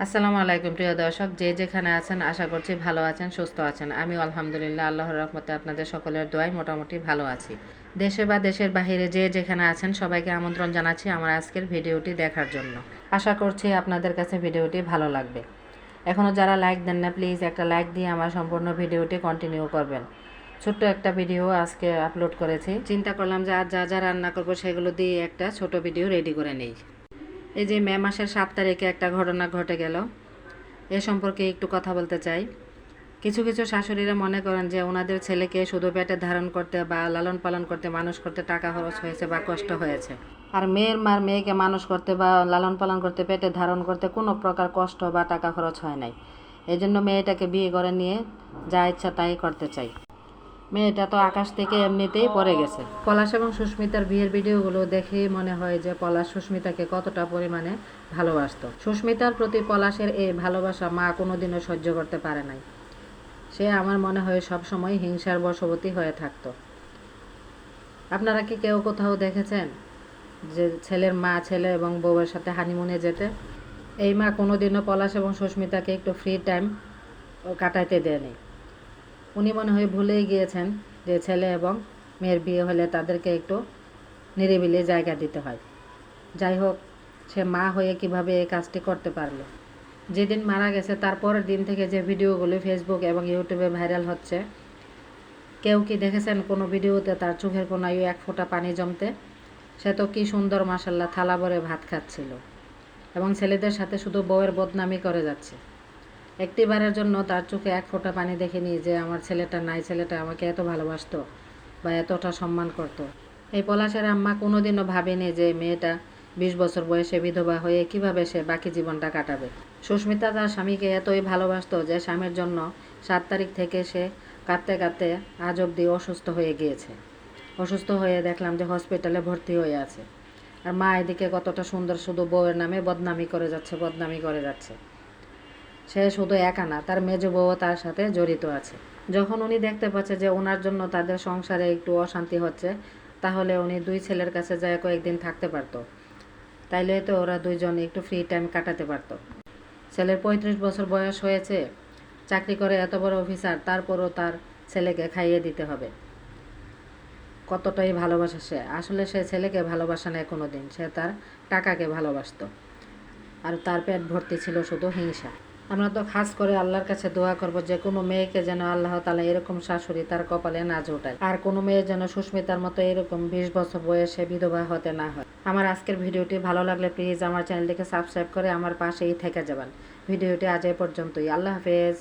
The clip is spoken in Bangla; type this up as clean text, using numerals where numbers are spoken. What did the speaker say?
আসসালামু আলাইকুম প্রিয় দর্শক, যে যেখানে আছেন আশা করছি ভালো আছেন, সুস্থ আছেন। আমি আলহামদুলিল্লাহ আল্লাহর রহমতে আপনাদের সকলের দোয়ায় মোটামুটি ভালো আছি। দেশে বা দেশের বাহিরে যে যেখানে আছেন সবাইকে আমন্ত্রণ জানাচ্ছি আমার আজকের ভিডিওটি দেখার জন্য। আশা করছি আপনাদের কাছে ভিডিওটি ভালো লাগবে। এখনও যারা লাইক দেন না, প্লিজ একটা লাইক দিয়ে আমার সম্পূর্ণ ভিডিওটি কন্টিনিউ করবেন। ছোট্ট একটা ভিডিও আজকে আপলোড করেছি, চিন্তা করলাম যে আজ যা যা রান্না করবো সেগুলো দিয়ে একটা ছোট ভিডিও রেডি করে নেই। এই যে মে মাসের 7 তারিখে একটা ঘটনা ঘটে গেল, এ সম্পর্কে একটু কথা বলতে চাই। কিছু কিছু শাশুড়িরা মনে করেন যে ওনাদের ছেলেকে শুধু পেটে ধারণ করতে বা লালন পালন করতে, মানুষ করতে টাকা খরচ হয়েছে বা কষ্ট হয়েছে। আর মেয়ের মার মেয়েকে মানুষ করতে বা লালন পালন করতে, পেটে ধারণ করতে কোনো প্রকার কষ্ট বা টাকা খরচ হয় নাই। এই জন্য মেয়েটাকে বিয়ে করে নিয়ে যা ইচ্ছা তাই করতে চাই। মেয়েটা তো আকাশ থেকে এমনিতেই পড়ে গেছে। পলাশ এবং সুস্মিতার বিয়ের ভিডিওগুলো দেখেই মনে হয় যে পলাশ সুস্মিতাকে কতটা পরিমাণে ভালোবাসত। সুস্মিতার প্রতি পলাশের এই ভালোবাসা মা কোনোদিনও সহ্য করতে পারে নাই। সে আমার মনে হয় সবসময় হিংসার বশবর্তী হয়ে থাকতো। আপনারা কি কেউ কোথাও দেখেছেন যে ছেলের মা ছেলে এবং বউয়ের সাথে হানিমুনে যেতে? এই মা কোনোদিনও পলাশ এবং সুস্মিতাকে একটু ফ্রি টাইম কাটাইতে দেয়নি। উনি মনে হয় ভুলেই গিয়েছেন যে ছেলে এবং মেয়ের বিয়ে হলে তাদেরকে একটু নিরিবিলি জায়গা দিতে হয়। যাই হোক, সে মা হয়ে কিভাবে এই কাজটি করতে পারলো। যেদিন মারা গেছে তারপরের দিন থেকে যে ভিডিওগুলো ফেসবুক এবং ইউটিউবে ভাইরাল হচ্ছে, কেউ কি দেখেছেন কোনো ভিডিওতে তার চোখের কোনায় এক ফোঁটা পানি জমতে? সে তো কি সুন্দর মাসাল্লাহ থালা ভরে ভাত খাচ্ছিল এবং ছেলেদের সাথে শুধু বউয়ের বদনামি করে যাচ্ছে। একটিবারের জন্য তার চোখে এক ফোঁটা পানি দেখেনি যে আমার ছেলেটা নাই, ছেলেটা আমাকে এত ভালোবাসতো বা এতটা সম্মান করতো। এই পলাশের আম্মা কোনোদিনও ভাবেনি যে মেয়েটা 20 বছর বয়সে বিধবা হয়ে কিভাবে সে বাকি জীবনটা কাটাবে। সুস্মিতা তার স্বামীকে এতই ভালোবাসতো যে স্বামীর জন্য 7 তারিখ থেকে সে কাঁদতে কাঁদতে আজ অবধি অসুস্থ হয়ে গিয়েছে। অসুস্থ হয়ে দেখলাম যে হসপিটালে ভর্তি হয়ে আছে। আর মা এদিকে কতটা সুন্দর শুধু বউয়ের নামে বদনামি করে যাচ্ছে। সে শুধু একা না, তার মেজ বউও তার সাথে জড়িত আছে। যখন উনি দেখতে পাচ্ছে যে ওনার জন্য তাদের সংসারে একটু অশান্তি হচ্ছে, তাহলে উনি 2 ছেলের কাছে যায় কয়েকদিন থাকতে পারত। তাইলে তো ওরা দুইজন একটু ফ্রি টাইম কাটাতে পারত। ছেলের 35 বছর বয়স হয়েছে, চাকরি করে এত বড় অফিসার, তারপরও তার ছেলেকে খাইয়ে দিতে হবে। কতটাই ভালোবাসে সে। আসলে সে ছেলেকে ভালোবাসে না কোনো দিন, সে তার টাকাকে ভালোবাসত। আর তার পেট ভর্তি ছিল শুধু হিংসা। আমরা তো খাস করে আল্লাহর কাছে দোয়া করব যে কোনো মেয়েকে যেন আল্লাহ তাআলা এরকম শাশুড়ি তার কপালে না জোটায়, আর কোনো মেয়ে যেন সুস্মিতার মতো এরকম 20 বছর বয়সে বিধবা হতে না হয়। আমার আজকের ভিডিওটি ভালো লাগলে প্লিজ আমার চ্যানেলটিকে সাবস্ক্রাইব করে আমার পাশেই থেকে যাবেন। ভিডিওটি আজ এই পর্যন্তই। আল্লাহ হাফেজ।